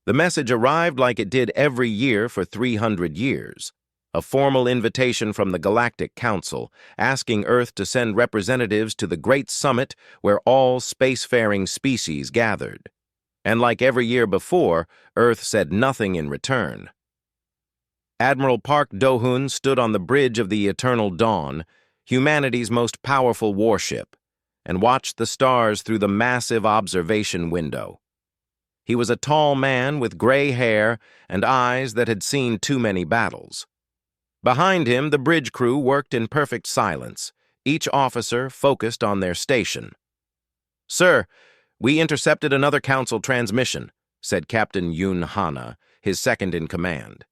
The message arrived like it did every year for 300 years. A formal invitation from the Galactic Council, asking Earth to send representatives to the Great Summit where all spacefaring species gathered. And like every year before, Earth said nothing in return. Admiral Park Do-hoon stood on the bridge of the Eternal Dawn, humanity's most powerful warship, and watched the stars through the massive observation window. He was a tall man with gray hair and eyes that had seen too many battles. Behind him, the bridge crew worked in perfect silence, each officer focused on their station. "Sir, we intercepted another council transmission," said Captain Yoon Hana, his second-in-command.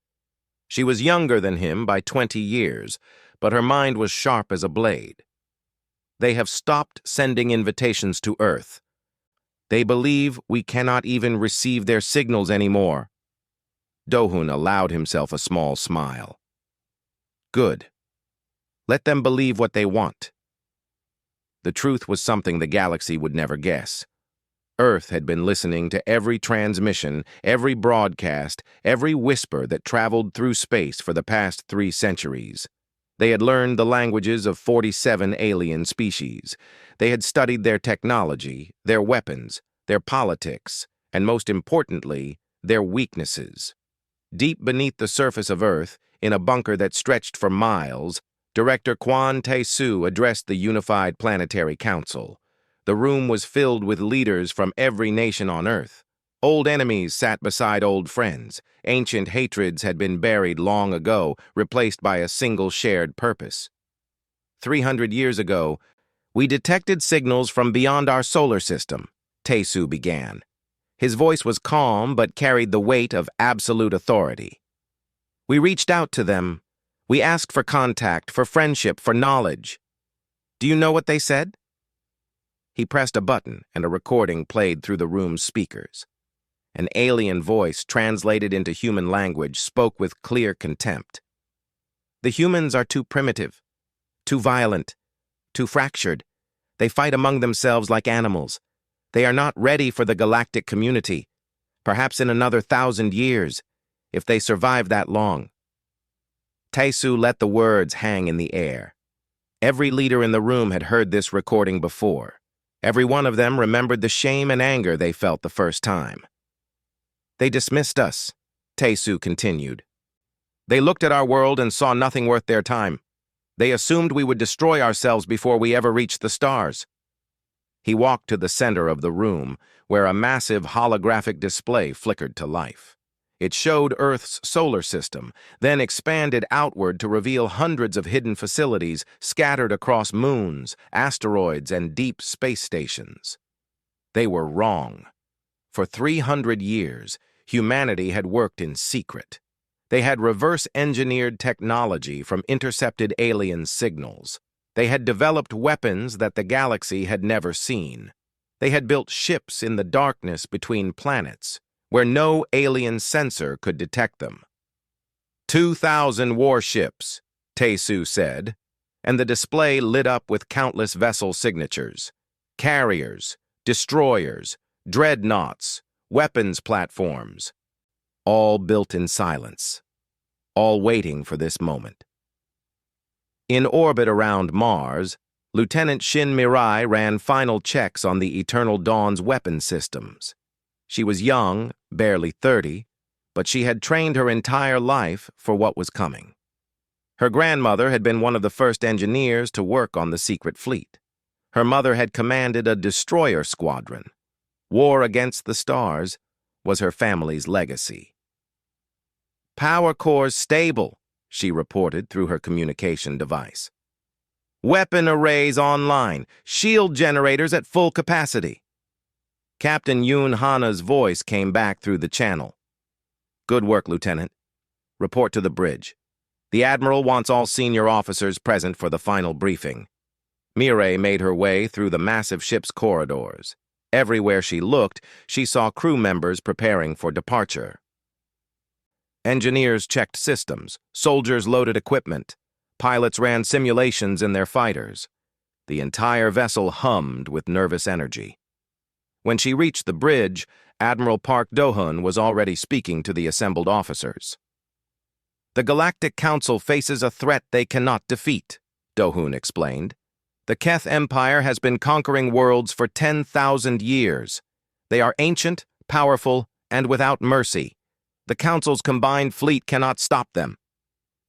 She was younger than him by 20 years, but her mind was sharp as a blade. "They have stopped sending invitations to Earth. They believe we cannot even receive their signals anymore." Do-hoon allowed himself a small smile. "Good. Let them believe what they want." The truth was something the galaxy would never guess. Earth had been listening to every transmission, every broadcast, every whisper that traveled through space for the past 3 centuries. They had learned the languages of 47 alien species. They had studied their technology, their weapons, their politics, and most importantly, their weaknesses. Deep beneath the surface of Earth, in a bunker that stretched for miles, Director Kwon Tae-soo addressed the Unified Planetary Council. The room was filled with leaders from every nation on Earth. Old enemies sat beside old friends. Ancient hatreds had been buried long ago, replaced by a single shared purpose. 300 years ago, we detected signals from beyond our solar system, Tae-soo began. His voice was calm but carried the weight of absolute authority. "We reached out to them. We asked for contact, for friendship, for knowledge. Do you know what they said?" He pressed a button and a recording played through the room's speakers. An alien voice, translated into human language, spoke with clear contempt. "The humans are too primitive, too violent, too fractured. They fight among themselves like animals. They are not ready for the galactic community. Perhaps in another 1,000 years, if they survive that long." Tae-soo let the words hang in the air. Every leader in the room had heard this recording before. Every one of them remembered the shame and anger they felt the first time. "They dismissed us," Tae-soo continued. "They looked at our world and saw nothing worth their time. They assumed we would destroy ourselves before we ever reached the stars." He walked to the center of the room, where a massive holographic display flickered to life. It showed Earth's solar system, then expanded outward to reveal hundreds of hidden facilities scattered across moons, asteroids, and deep space stations. They were wrong. For 300 years, humanity had worked in secret. They had reverse-engineered technology from intercepted alien signals. They had developed weapons that the galaxy had never seen. They had built ships in the darkness between planets, where no alien sensor could detect them. 2,000 warships, Tae-soo said, and the display lit up with countless vessel signatures. Carriers, destroyers, dreadnoughts, weapons platforms, all built in silence, all waiting for this moment. In orbit around Mars, Lieutenant Shin Mirai ran final checks on the Eternal Dawn's weapon systems. She was young, barely 30, but she had trained her entire life for what was coming. Her grandmother had been one of the first engineers to work on the secret fleet. Her mother had commanded a destroyer squadron. War against the stars was her family's legacy. "Power cores stable," she reported through her communication device. "Weapon arrays online, shield generators at full capacity." Captain Yoon Hana's voice came back through the channel. "Good work, Lieutenant. Report to the bridge. The Admiral wants all senior officers present for the final briefing." Mirai made her way through the massive ship's corridors. Everywhere she looked, she saw crew members preparing for departure. Engineers checked systems, soldiers loaded equipment, pilots ran simulations in their fighters. The entire vessel hummed with nervous energy. When she reached the bridge, Admiral Park Do-hun was already speaking to the assembled officers. "The Galactic Council faces a threat they cannot defeat," Do-hun explained. "The Keth Empire has been conquering worlds for 10,000 years. They are ancient, powerful, and without mercy. The Council's combined fleet cannot stop them."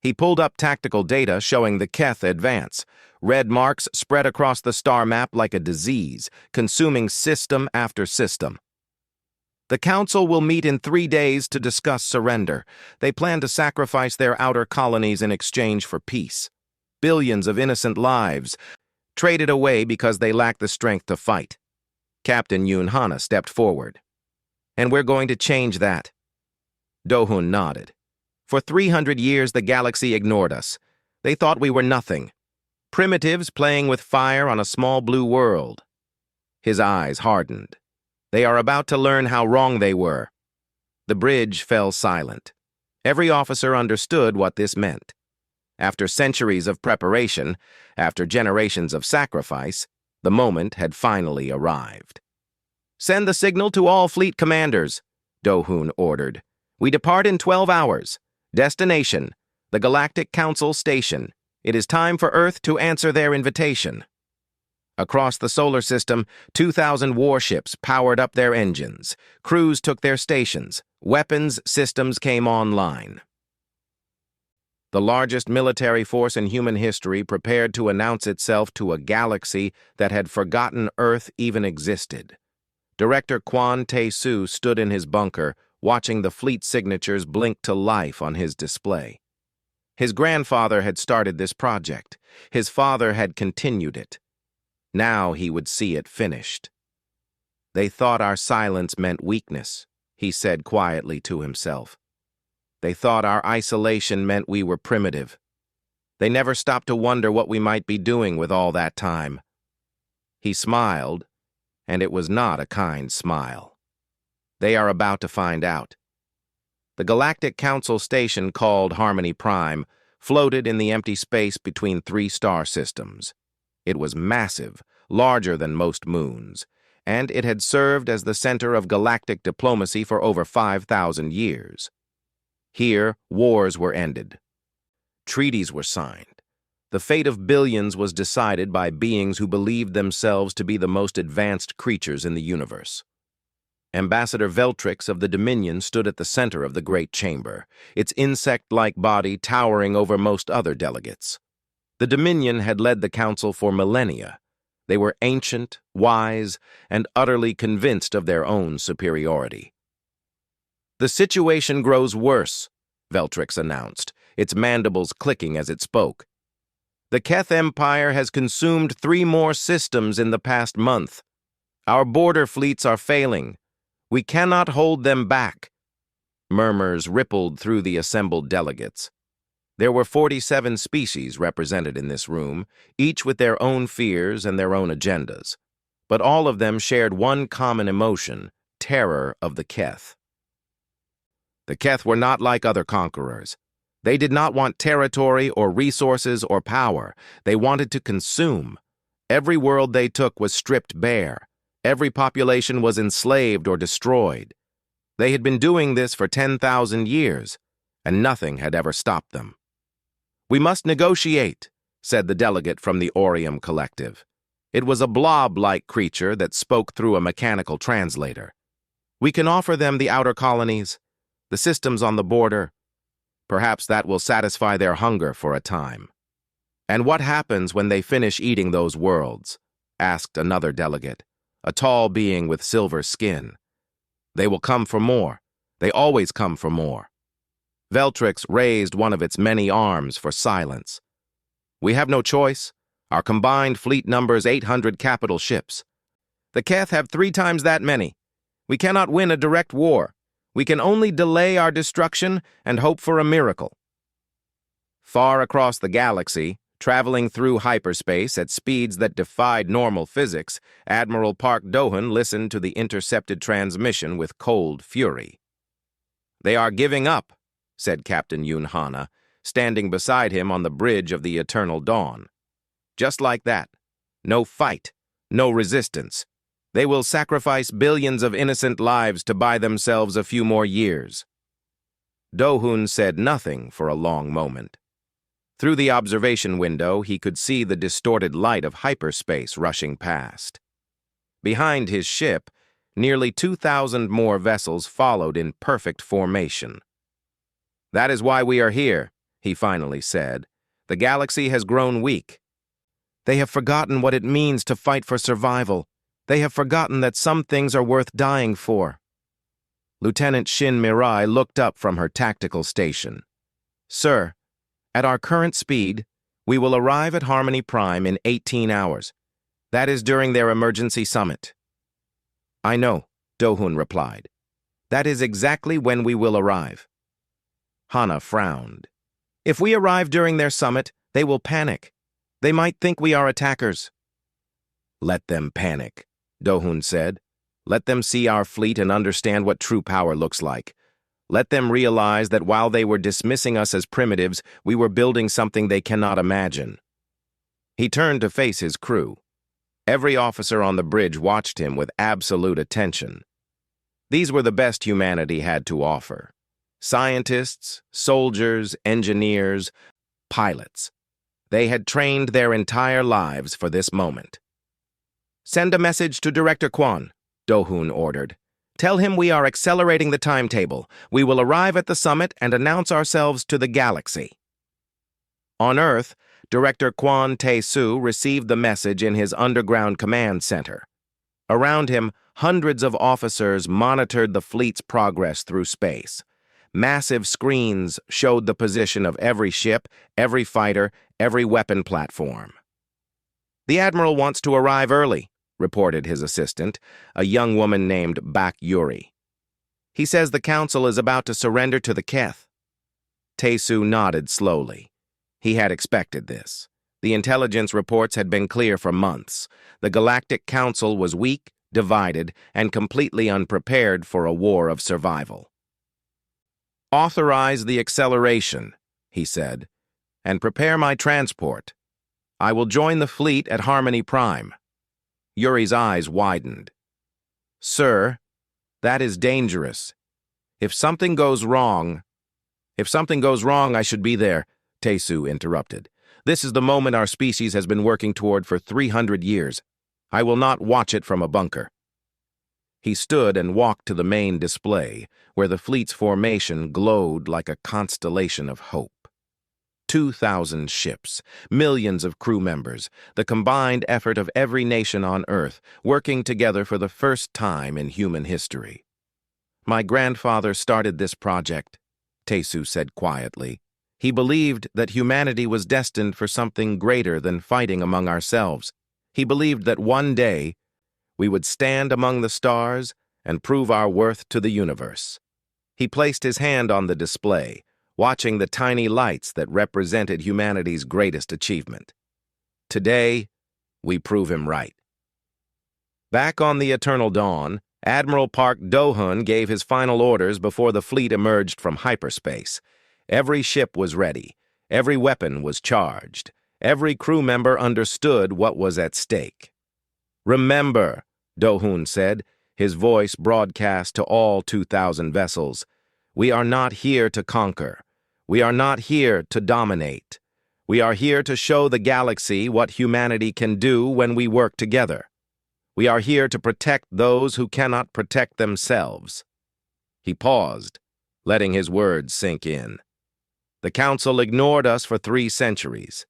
He pulled up tactical data showing the Keth advance. Red marks spread across the star map like a disease, consuming system after system. "The Council will meet in 3 days to discuss surrender. They plan to sacrifice their outer colonies in exchange for peace. Billions of innocent lives traded away because they lack the strength to fight." Captain Yoon Hana stepped forward. "And we're going to change that." Do-hun nodded. "For 300 years, the galaxy ignored us. They thought we were nothing. Primitives playing with fire on a small blue world." His eyes hardened. "They are about to learn how wrong they were." The bridge fell silent. Every officer understood what this meant. After centuries of preparation, after generations of sacrifice, the moment had finally arrived. "Send the signal to all fleet commanders," Do-hun ordered. "We depart in 12 hours. Destination, the Galactic Council Station. It is time for Earth to answer their invitation." Across the solar system, 2,000 warships powered up their engines. Crews took their stations. Weapons systems came online. The largest military force in human history prepared to announce itself to a galaxy that had forgotten Earth even existed. Director Kwon Tae-soo stood in his bunker, watching the fleet signatures blink to life on his display. His grandfather had started this project. His father had continued it. Now he would see it finished. "They thought our silence meant weakness," he said quietly to himself. "They thought our isolation meant we were primitive. They never stopped to wonder what we might be doing with all that time." He smiled, and it was not a kind smile. They are about to find out. The Galactic Council station, called Harmony Prime, floated in the empty space between 3 star systems. It was massive, larger than most moons, and it had served as the center of galactic diplomacy for over 5,000 years. Here, wars were ended. Treaties were signed. The fate of billions was decided by beings who believed themselves to be the most advanced creatures in the universe. Ambassador Veltrix of the Dominion stood at the center of the great chamber, its insect-like body towering over most other delegates. The Dominion had led the Council for millennia. They were ancient, wise, and utterly convinced of their own superiority. "The situation grows worse," Veltrix announced, its mandibles clicking as it spoke. "The Keth Empire has consumed 3 more systems in the past month. Our border fleets are failing. We cannot hold them back." Murmurs rippled through the assembled delegates. There were 47 species represented in this room, each with their own fears and their own agendas. But all of them shared one common emotion: terror of the Keth. The Keth were not like other conquerors. They did not want territory or resources or power. They wanted to consume. Every world they took was stripped bare. Every population was enslaved or destroyed. They had been doing this for 10,000 years, and nothing had ever stopped them. "We must negotiate," said the delegate from the Orium Collective. It was a blob-like creature that spoke through a mechanical translator. "We can offer them the outer colonies, the systems on the border. Perhaps that will satisfy their hunger for a time." "And what happens when they finish eating those worlds?" asked another delegate, a tall being with silver skin. "They will come for more. They always come for more." Veltrix raised one of its many arms for silence. "We have no choice. Our combined fleet numbers 800 capital ships. The Keth have 3 times that many. We cannot win a direct war. We can only delay our destruction and hope for a miracle." Far across the galaxy, traveling through hyperspace at speeds that defied normal physics, Admiral Park Do-hun listened to the intercepted transmission with cold fury. "They are giving up," said Captain Yoon Hana, standing beside him on the bridge of the Eternal Dawn. "Just like that. No fight, no resistance. They will sacrifice billions of innocent lives to buy themselves a few more years. Do-hun said nothing for a long moment. Through the observation window, he could see the distorted light of hyperspace rushing past. Behind his ship, nearly 2,000 more vessels followed in perfect formation. "That is why we are here," he finally said. "The galaxy has grown weak. They have forgotten what it means to fight for survival. They have forgotten that some things are worth dying for." Lieutenant Shin Mirai looked up from her tactical station. "Sir, at our current speed, we will arrive at Harmony Prime in 18 hours. That is during their emergency summit." "I know," Do-hun replied. "That is exactly when we will arrive." Hana frowned. "If we arrive during their summit, they will panic. They might think we are attackers." "Let them panic," Do-hun said. "Let them see our fleet and understand what true power looks like. Let them realize that while they were dismissing us as primitives, we were building something they cannot imagine." He turned to face his crew. Every officer on the bridge watched him with absolute attention. These were the best humanity had to offer. Scientists, soldiers, engineers, pilots. They had trained their entire lives for this moment. "Send a message to Director Kwon," Do-hun ordered. "Tell him we are accelerating the timetable. We will arrive at the summit and announce ourselves to the galaxy." On Earth, Director Kwon Tae-soo received the message in his underground command center. Around him, hundreds of officers monitored the fleet's progress through space. Massive screens showed the position of every ship, every fighter, every weapon platform. "The Admiral wants to arrive early," reported his assistant, a young woman named Bak Yuri. "He says the Council is about to surrender to the Keth." Tae-soo nodded slowly. He had expected this. The intelligence reports had been clear for months. The Galactic Council was weak, divided, and completely unprepared for a war of survival. "Authorize the acceleration," he said, "and prepare my transport. I will join the fleet at Harmony Prime." Yuri's eyes widened. "Sir, that is dangerous. If something goes wrong, I should be there," Tae-soo interrupted. "This is the moment our species has been working toward for 300 years. I will not watch it from a bunker." He stood and walked to the main display, where the fleet's formation glowed like a constellation of hope. 2,000 ships, millions of crew members, the combined effort of every nation on Earth, working together for the first time in human history. "My grandfather started this project," Tae-soo said quietly. "He believed that humanity was destined for something greater than fighting among ourselves. He believed that one day we would stand among the stars and prove our worth to the universe." He placed his hand on the display, watching the tiny lights that represented humanity's greatest achievement. Today, we prove him right. Back on the Eternal Dawn, Admiral Park Do-hun gave his final orders before the fleet emerged from hyperspace. Every ship was ready. Every weapon was charged. Every crew member understood what was at stake. "Remember," Do-hun said, his voice broadcast to all 2,000 vessels, "we are not here to conquer. We are not here to dominate. We are here to show the galaxy what humanity can do when we work together. We are here to protect those who cannot protect themselves." He paused, letting his words sink in. "The Council ignored us for 3 centuries.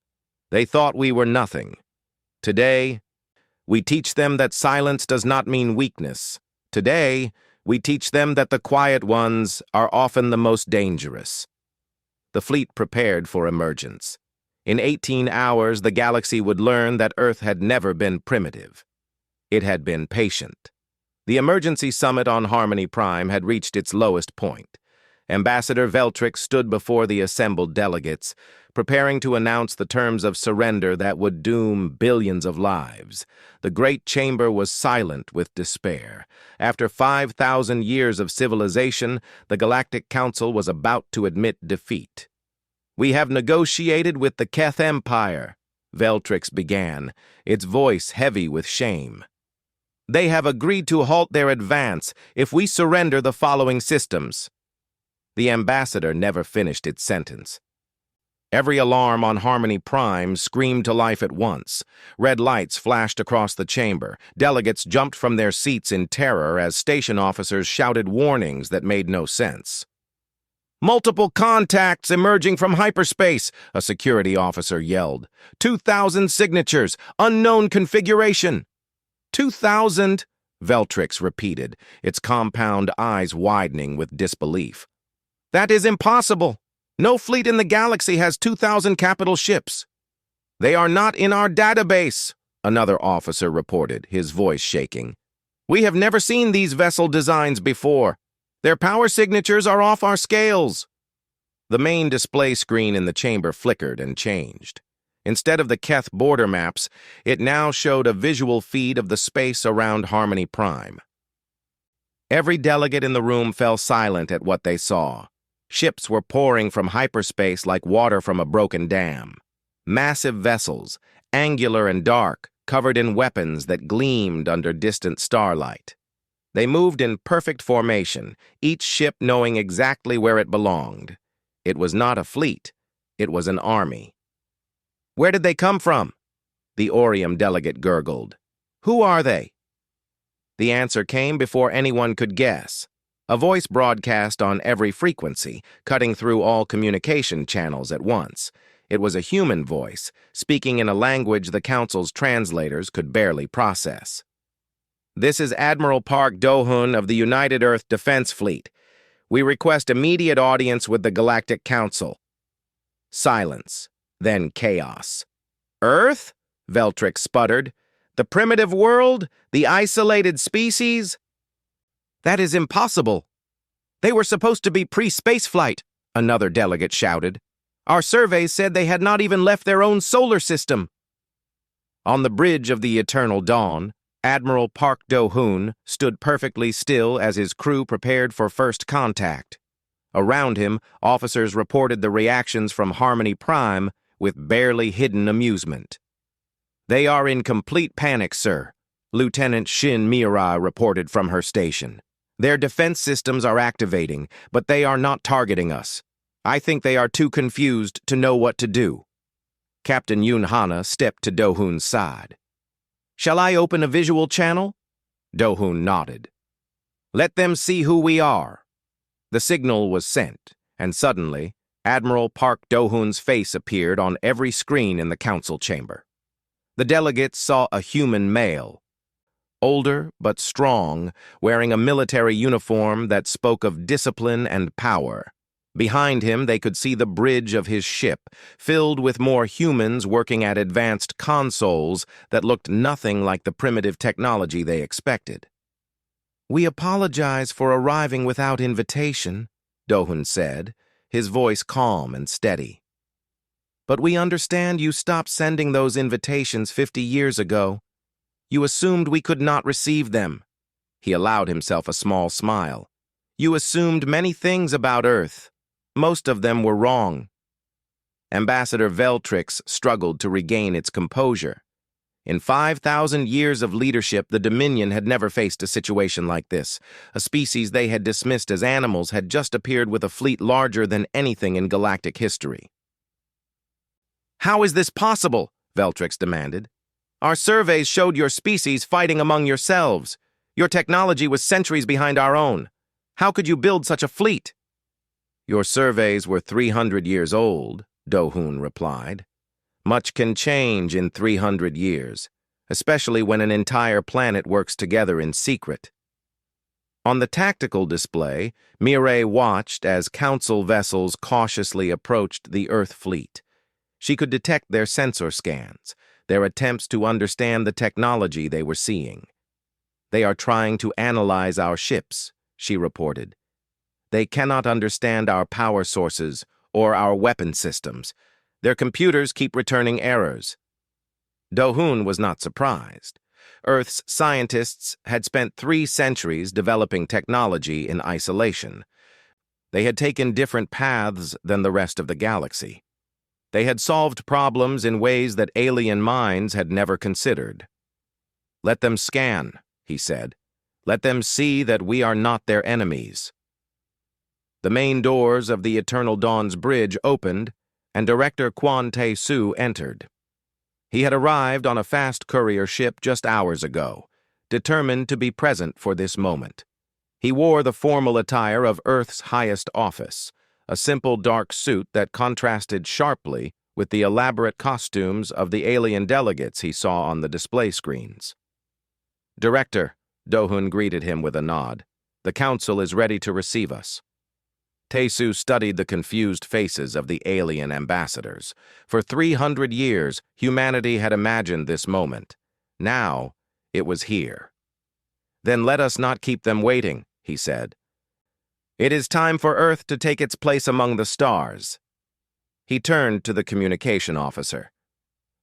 They thought we were nothing. Today, we teach them that silence does not mean weakness. Today, we teach them that the quiet ones are often the most dangerous." The fleet prepared for emergence. In 18 hours, the galaxy would learn that Earth had never been primitive. It had been patient. The emergency summit on Harmony Prime had reached its lowest point. Ambassador Veltrix stood before the assembled delegates, preparing to announce the terms of surrender that would doom billions of lives. The great chamber was silent with despair. After 5,000 years of civilization, the Galactic Council was about to admit defeat. "We have negotiated with the Keth Empire," Veltrix began, its voice heavy with shame. They have agreed to halt their advance if we surrender the following systems. The ambassador never finished its sentence. Every alarm on Harmony Prime screamed to life at once. Red lights flashed across the chamber. Delegates jumped from their seats in terror as station officers shouted warnings that made no sense. "Multiple contacts emerging from hyperspace," a security officer yelled. 2,000 signatures, unknown configuration. 2,000, Veltrix repeated, its compound eyes widening with disbelief. "That is impossible. No fleet in the galaxy has 2,000 capital ships." "They are not in our database," another officer reported, his voice shaking. "We have never seen these vessel designs before. Their power signatures are off our scales." The main display screen in the chamber flickered and changed. Instead of the Keth border maps, it now showed a visual feed of the space around Harmony Prime. Every delegate in the room fell silent at what they saw. Ships were pouring from hyperspace like water from a broken dam. Massive vessels, angular and dark, covered in weapons that gleamed under distant starlight. They moved in perfect formation, each ship knowing exactly where it belonged. It was not a fleet, it was an army. "Where did they come from?" the Orium delegate gurgled. "Who are they?" The answer came before anyone could guess. A voice broadcast on every frequency, cutting through all communication channels at once. It was a human voice, speaking in a language the Council's translators could barely process. "This is Admiral Park Dohun of the United Earth Defense Fleet. We request immediate audience with the Galactic Council." Silence, then chaos. "Earth?" Veltrix sputtered. "The primitive world? The isolated species?" "That is impossible. They were supposed to be pre-spaceflight," another delegate shouted. "Our surveys said they had not even left their own solar system." On the bridge of the Eternal Dawn, Admiral Park Do-hoon stood perfectly still as his crew prepared for first contact. Around him, officers reported the reactions from Harmony Prime with barely hidden amusement. "They are in complete panic, sir," Lieutenant Shin Mirai reported from her station. "Their defense systems are activating, but they are not targeting us. I think they are too confused to know what to do." Captain Yoon Hana stepped to Do-hoon's side. "Shall I open a visual channel?" Do-hoon nodded. "Let them see who we are." The signal was sent, and suddenly, Admiral Park Do-hoon's face appeared on every screen in the council chamber. The delegates saw a human male, older but strong, wearing a military uniform that spoke of discipline and power. Behind him, they could see the bridge of his ship, filled with more humans working at advanced consoles that looked nothing like the primitive technology they expected. "We apologize for arriving without invitation," Do-hoon said, his voice calm and steady. "But we understand you stopped sending those invitations 50 years ago. You assumed we could not receive them." He allowed himself a small smile. "You assumed many things about Earth. Most of them were wrong." Ambassador Veltrix struggled to regain its composure. In 5,000 years of leadership, the Dominion had never faced a situation like this. A species they had dismissed as animals had just appeared with a fleet larger than anything in galactic history. "How is this possible?" Veltrix demanded. "Our surveys showed your species fighting among yourselves. Your technology was centuries behind our own. How could you build such a fleet?" "Your surveys were 300 years old," Do-hoon replied. "Much can change in 300 years, especially when an entire planet works together in secret." On the tactical display, Mirai watched as council vessels cautiously approached the Earth fleet. She could detect their sensor scans, their attempts to understand the technology they were seeing. "They are trying to analyze our ships," she reported. "They cannot understand our power sources or our weapon systems. Their computers keep returning errors." Do-hoon was not surprised. Earth's scientists had spent 3 centuries developing technology in isolation. They had taken different paths than the rest of the galaxy. They had solved problems in ways that alien minds had never considered. "Let them scan," he said. "Let them see that we are not their enemies." The main doors of the Eternal Dawn's bridge opened, and Director Quan Tae-Soo entered. He had arrived on a fast courier ship just hours ago, determined to be present for this moment. He wore the formal attire of Earth's highest office, a simple dark suit that contrasted sharply with the elaborate costumes of the alien delegates he saw on the display screens. "Director," Do-hun greeted him with a nod, "the Council is ready to receive us." Tae-Soo studied the confused faces of the alien ambassadors. For 300 years, humanity had imagined this moment. Now, it was here. "Then let us not keep them waiting," he said. "It is time for Earth to take its place among the stars." He turned to the communication officer.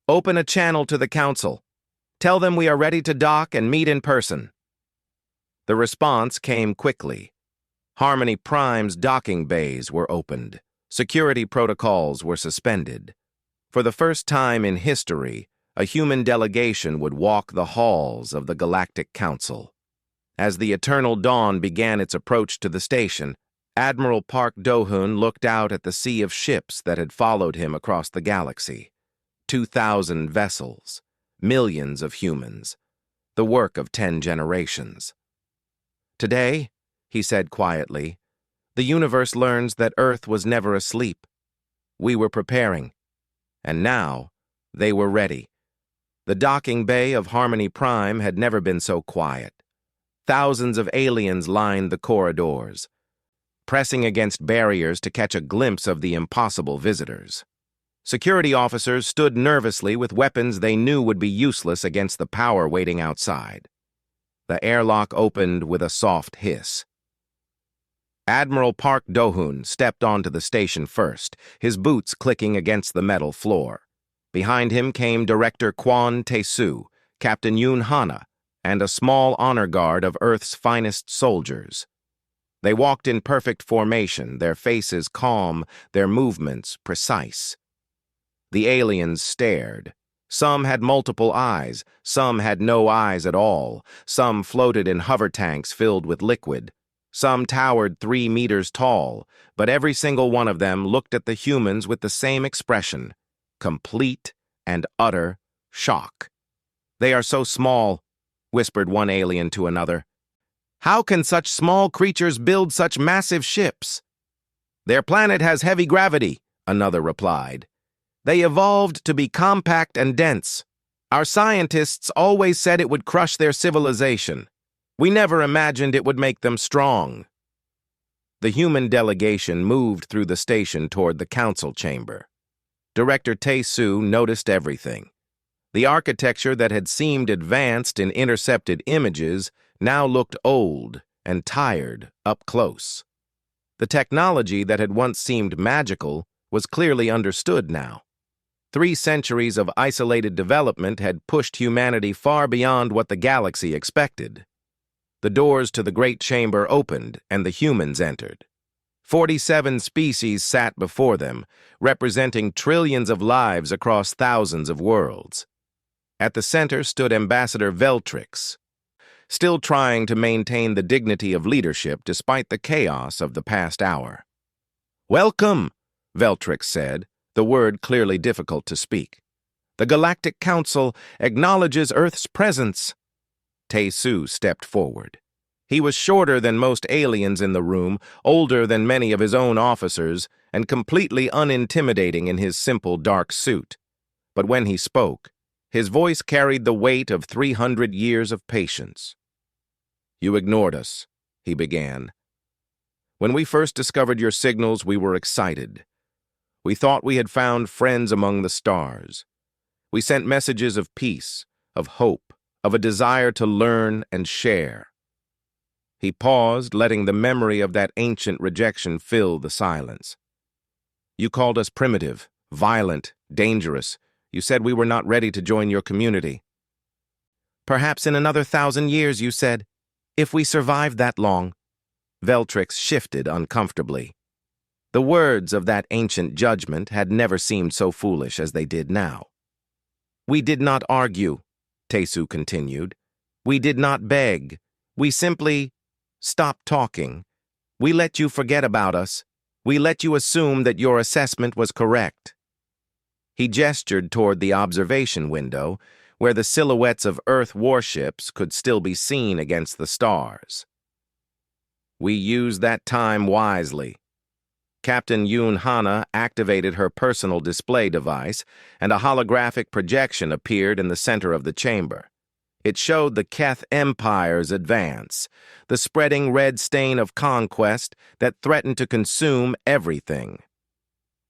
"Open a channel to the Council. Tell them we are ready to dock and meet in person." The response came quickly. Harmony Prime's docking bays were opened. Security protocols were suspended. For the first time in history, a human delegation would walk the halls of the Galactic Council. As the Eternal Dawn began its approach to the station, Admiral Park Do-hun looked out at the sea of ships that had followed him across the galaxy. 2,000 vessels, millions of humans, the work of 10 generations. "Today," he said quietly, "the universe learns that Earth was never asleep. We were preparing, and now they were ready." The docking bay of Harmony Prime had never been so quiet. Thousands of aliens lined the corridors, pressing against barriers to catch a glimpse of the impossible visitors. Security officers stood nervously with weapons they knew would be useless against the power waiting outside. The airlock opened with a soft hiss. Admiral Park Do-hun stepped onto the station first, his boots clicking against the metal floor. Behind him came Director Quan Tae-Soo, Captain Yoon Hana, and a small honor guard of Earth's finest soldiers. They walked in perfect formation, their faces calm, their movements precise. The aliens stared. Some had multiple eyes, some had no eyes at all, some floated in hover tanks filled with liquid. Some towered 3 meters tall, but every single one of them looked at the humans with the same expression, complete and utter shock. "They are so small," whispered one alien to another. "How can such small creatures build such massive ships?" "Their planet has heavy gravity," another replied. "They evolved to be compact and dense. Our scientists always said it would crush their civilization. We never imagined it would make them strong." The human delegation moved through the station toward the council chamber. Director Tae-Soo noticed everything. The architecture that had seemed advanced in intercepted images now looked old and tired up close. The technology that had once seemed magical was clearly understood now. 3 centuries of isolated development had pushed humanity far beyond what the galaxy expected. The doors to the great chamber opened, and the humans entered. 47 species sat before them, representing trillions of lives across thousands of worlds. At the center stood Ambassador Veltrix, still trying to maintain the dignity of leadership despite the chaos of the past hour. "Welcome," Veltrix said, the word clearly difficult to speak. "The Galactic Council acknowledges Earth's presence." Tae-Soo stepped forward. He was shorter than most aliens in the room, older than many of his own officers, and completely unintimidating in his simple dark suit. But when he spoke, his voice carried the weight of 300 years of patience. "You ignored us," he began. "When we first discovered your signals, we were excited. We thought we had found friends among the stars. We sent messages of peace, of hope, of a desire to learn and share." He paused, letting the memory of that ancient rejection fill the silence. "You called us primitive, violent, dangerous. You said we were not ready to join your community." "Perhaps in another 1,000 years," you said, "if we survived that long." Veltrix shifted uncomfortably. The words of that ancient judgment had never seemed so foolish as they did now. "We did not argue," Tae-Soo continued. We did not beg. We simply stopped talking. We let you forget about us. We let you assume that your assessment was correct." He gestured toward the observation window, where the silhouettes of Earth warships could still be seen against the stars. "We used that time wisely." Captain Yoon Hana activated her personal display device, and a holographic projection appeared in the center of the chamber. It showed the Keth Empire's advance, the spreading red stain of conquest that threatened to consume everything.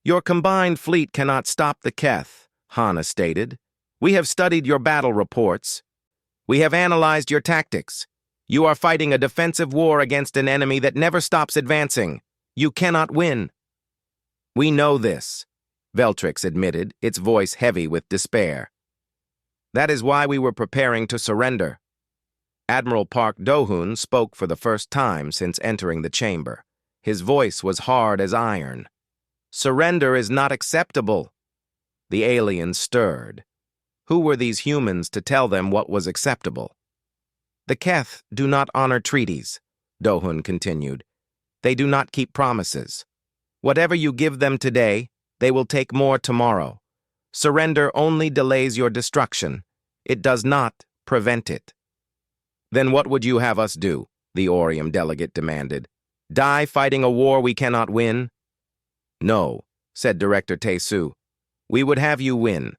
"Your combined fleet cannot stop the Keth," Hana stated. "We have studied your battle reports. We have analyzed your tactics. You are fighting a defensive war against an enemy that never stops advancing. You cannot win." "We know this," Veltrix admitted, its voice heavy with despair. "That is why we were preparing to surrender." Admiral Park Do-hoon spoke for the first time since entering the chamber. His voice was hard as iron. "Surrender is not acceptable." The aliens stirred. Who were these humans to tell them what was acceptable? "The Keth do not honor treaties," Do-hoon continued. "They do not keep promises. Whatever you give them today, they will take more tomorrow. Surrender only delays your destruction. It does not prevent it." "Then what would you have us do?" the Orium delegate demanded. "Die fighting a war we cannot win?" "No," said Director Tae-soo. "We would have you win."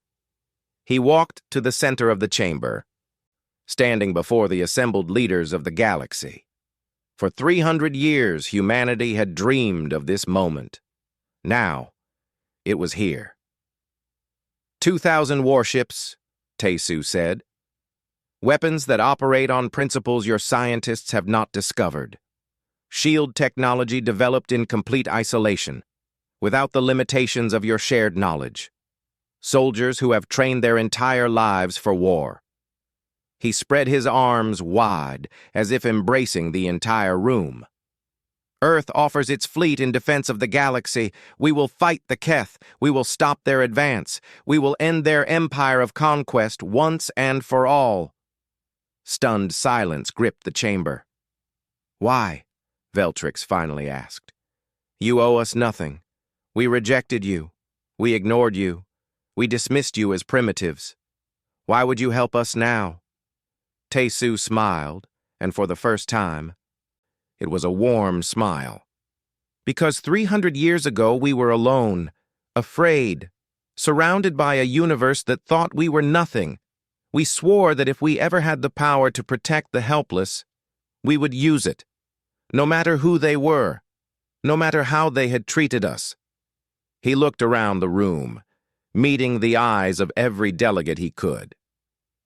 He walked to the center of the chamber, standing before the assembled leaders of the galaxy. For 300 years, humanity had dreamed of this moment. Now, it was here. 2,000 warships, Tae-soo said. Weapons that operate on principles your scientists have not discovered. Shield technology developed in complete isolation, without the limitations of your shared knowledge. Soldiers who have trained their entire lives for war. He spread his arms wide, as if embracing the entire room. Earth offers its fleet in defense of the galaxy. We will fight the Keth. We will stop their advance. We will end their empire of conquest once and for all. Stunned silence gripped the chamber. "Why?" Veltrix finally asked. "You owe us nothing. We rejected you. We ignored you. We dismissed you as primitives. Why would you help us now?" Tae-soo smiled, and for the first time, it was a warm smile. "Because 300 years ago we were alone, afraid, surrounded by a universe that thought we were nothing. We swore that if we ever had the power to protect the helpless, we would use it, no matter who they were, no matter how they had treated us." He looked around the room, meeting the eyes of every delegate he could.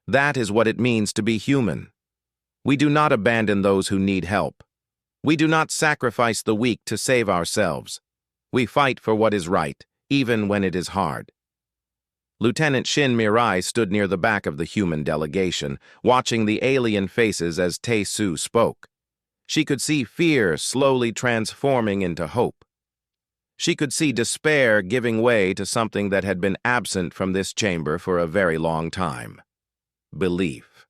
That is what it means to be human. We do not abandon those who need help. We do not sacrifice the weak to save ourselves. We fight for what is right, even when it is hard. Lieutenant Shin Mirai stood near the back of the human delegation, watching the alien faces as Tae-soo spoke. She could see fear slowly transforming into hope. She could see despair giving way to something that had been absent from this chamber for a very long time. Belief.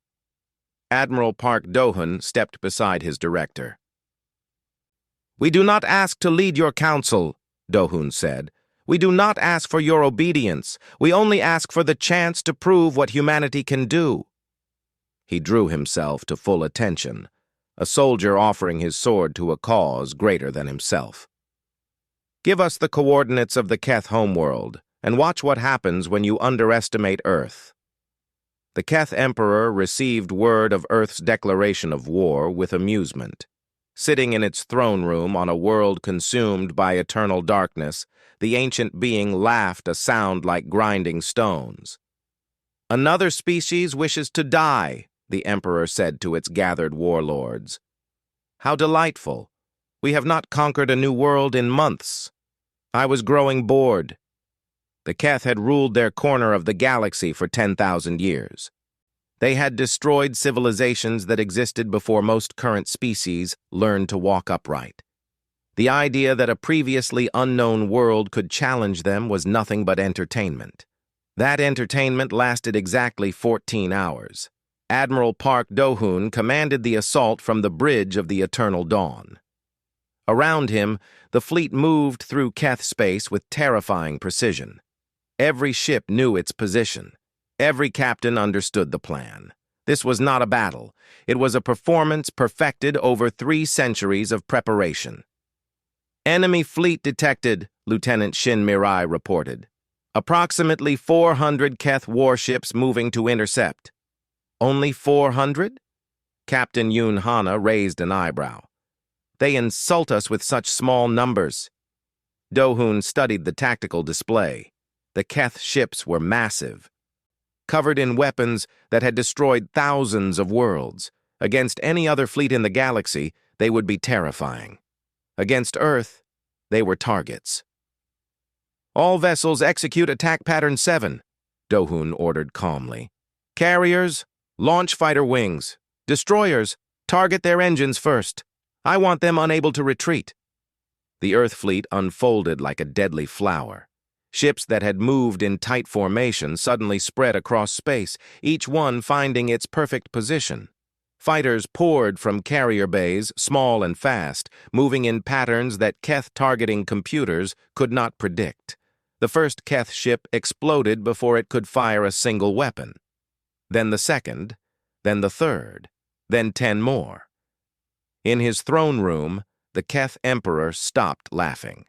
Admiral Park Do-hoon stepped beside his director. "We do not ask to lead your council," Do-hoon said. "We do not ask for your obedience. We only ask for the chance to prove what humanity can do." He drew himself to full attention, a soldier offering his sword to a cause greater than himself. "Give us the coordinates of the Keth homeworld, and watch what happens when you underestimate Earth." The Keth Emperor received word of Earth's declaration of war with amusement. Sitting in its throne room on a world consumed by eternal darkness, the ancient being laughed a sound like grinding stones. "Another species wishes to die," the Emperor said to its gathered warlords. "How delightful. We have not conquered a new world in months. I was growing bored." The Keth had ruled their corner of the galaxy for 10,000 years. They had destroyed civilizations that existed before most current species learned to walk upright. The idea that a previously unknown world could challenge them was nothing but entertainment. That entertainment lasted exactly 14 hours. Admiral Park Do-hoon commanded the assault from the Bridge of the Eternal Dawn. Around him, the fleet moved through Keth space with terrifying precision. Every ship knew its position. Every captain understood the plan. This was not a battle. It was a performance perfected over 3 centuries of preparation. "Enemy fleet detected," Lieutenant Shin Mirai reported. "Approximately 400 Keth warships moving to intercept." "Only 400? Captain Yoon Hana raised an eyebrow. "They insult us with such small numbers." Do-hoon studied the tactical display. The Keth ships were massive, covered in weapons that had destroyed thousands of worlds. Against any other fleet in the galaxy, they would be terrifying. Against Earth, they were targets. "All vessels execute attack pattern 7, Do-hoon ordered calmly. "Carriers, launch fighter wings. Destroyers, target their engines first. I want them unable to retreat." The Earth fleet unfolded like a deadly flower. Ships that had moved in tight formation suddenly spread across space, each one finding its perfect position. Fighters poured from carrier bays, small and fast, moving in patterns that Keth targeting computers could not predict. The first Keth ship exploded before it could fire a single weapon. Then the second, then the third, then 10 more. In his throne room, the Keth Emperor stopped laughing.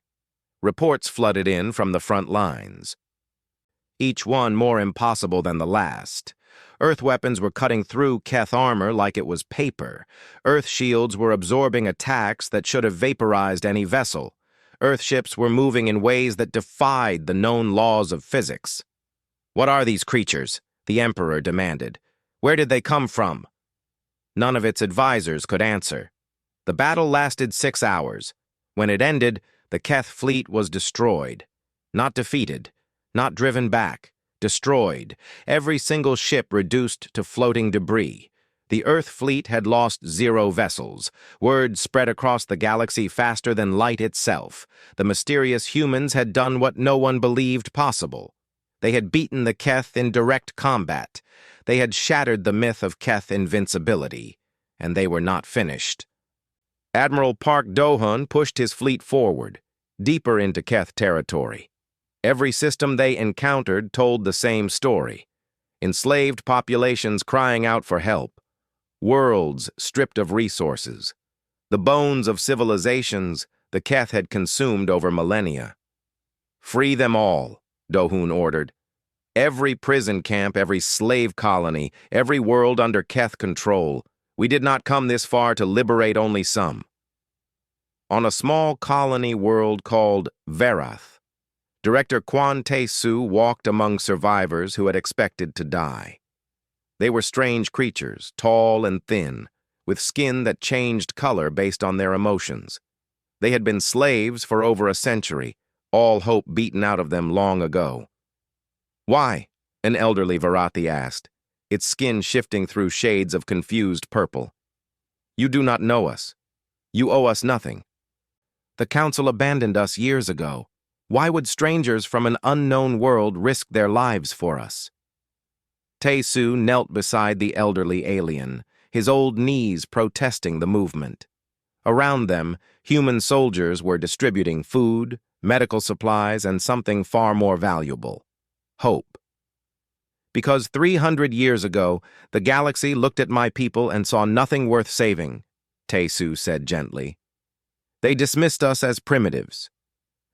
Reports flooded in from the front lines, each one more impossible than the last. Earth weapons were cutting through Keth armor like it was paper. Earth shields were absorbing attacks that should have vaporized any vessel. Earth ships were moving in ways that defied the known laws of physics. "What are these creatures?" the Emperor demanded. "Where did they come from?" None of its advisors could answer. The battle lasted 6 hours. When it ended, the Keth fleet was destroyed. Not defeated, not driven back, destroyed. Every single ship reduced to floating debris. The Earth fleet had lost 0 vessels. Word spread across the galaxy faster than light itself. The mysterious humans had done what no one believed possible. They had beaten the Keth in direct combat. They had shattered the myth of Keth invincibility. And they were not finished. Admiral Park Do-hoon pushed his fleet forward, deeper into Keth territory. Every system they encountered told the same story. Enslaved populations crying out for help. Worlds stripped of resources. The bones of civilizations the Keth had consumed over millennia. "Free them all," Do-hoon ordered. "Every prison camp, every slave colony, every world under Keth control. We did not come this far to liberate only some." On a small colony world called Verath, Director Kwon Tae-soo walked among survivors who had expected to die. They were strange creatures, tall and thin, with skin that changed color based on their emotions. They had been slaves for over a century, all hope beaten out of them long ago. "Why?" an elderly Varathi asked, its skin shifting through shades of confused purple. "You do not know us. You owe us nothing. The Council abandoned us years ago. Why would strangers from an unknown world risk their lives for us?" Tae-soo knelt beside the elderly alien, his old knees protesting the movement. Around them, human soldiers were distributing food, medical supplies, and something far more valuable: hope. "Because 300 years ago, the galaxy looked at my people and saw nothing worth saving," Tae-soo said gently. "They dismissed us as primitives,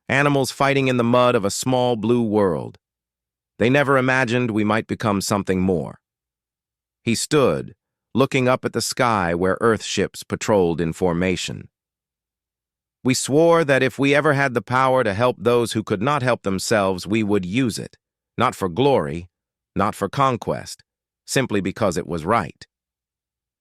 animals fighting in the mud of a small blue world. They never imagined we might become something more." He stood, looking up at the sky where Earth ships patrolled in formation. "We swore that if we ever had the power to help those who could not help themselves, we would use it, not for glory, not for conquest, simply because it was right.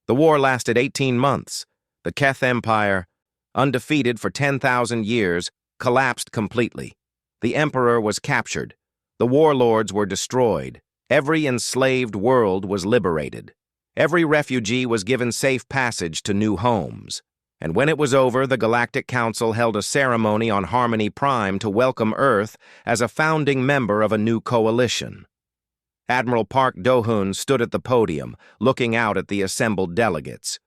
The war lasted 18 months. The Keth Empire, undefeated for 10,000 years, collapsed completely. The Emperor was captured. The warlords were destroyed. Every enslaved world was liberated. Every refugee was given safe passage to new homes. And when it was over, the Galactic Council held a ceremony on Harmony Prime to welcome Earth as a founding member of a new coalition. Admiral Park Do-hoon stood at the podium, looking out at the assembled delegates.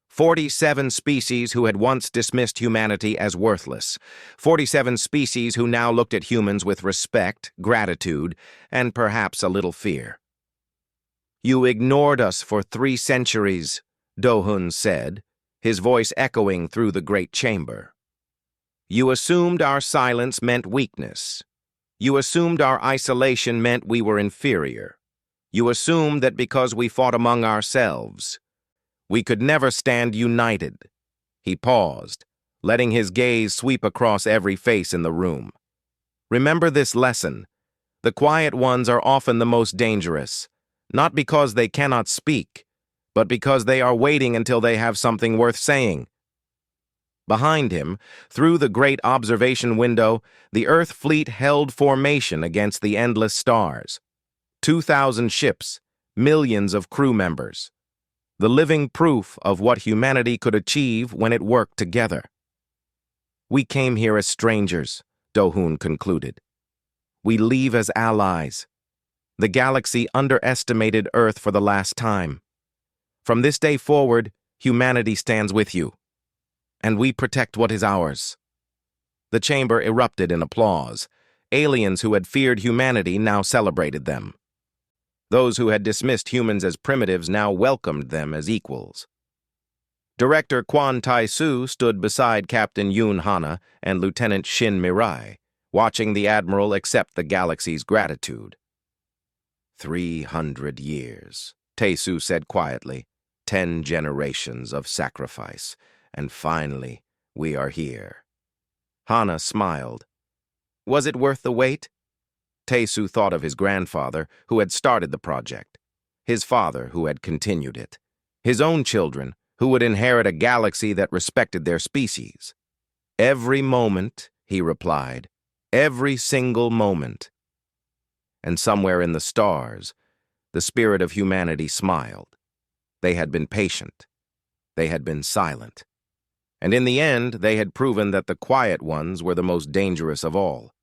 47 species who had once dismissed humanity as worthless. 47 species who now looked at humans with respect, gratitude, and perhaps a little fear. "You ignored us for 3 centuries, Do-hoon said, his voice echoing through the great chamber. You assumed our silence meant weakness. You assumed our isolation meant we were inferior. You assumed that because we fought among ourselves, we could never stand united." He paused, letting his gaze sweep across every face in the room. "Remember this lesson. The quiet ones are often the most dangerous, not because they cannot speak, but because they are waiting until they have something worth saying." Behind him, through the great observation window, the Earth fleet held formation against the endless stars. 2,000 ships, millions of crew members. The living proof of what humanity could achieve when it worked together. "We came here as strangers," Do-hoon concluded. "We leave as allies. The galaxy underestimated Earth for the last time. From this day forward, humanity stands with you. And we protect what is ours." The chamber erupted in applause. Aliens who had feared humanity now celebrated them. Those who had dismissed humans as primitives now welcomed them as equals. Director Kwon Tai-soo stood beside Captain Yoon Hana and Lieutenant Shin Mirai, watching the Admiral accept the galaxy's gratitude. 300 years, Tai-soo said quietly. 10 generations of sacrifice. And finally, we are here. Hana smiled. Was it worth the wait? Tai-soo thought of his grandfather, who had started the project, his father, who had continued it, his own children, who would inherit a galaxy that respected their species. "Every moment," he replied, "every single moment." And somewhere in the stars, the spirit of humanity smiled. They had been patient. They had been silent. And in the end, they had proven that the quiet ones were the most dangerous of all.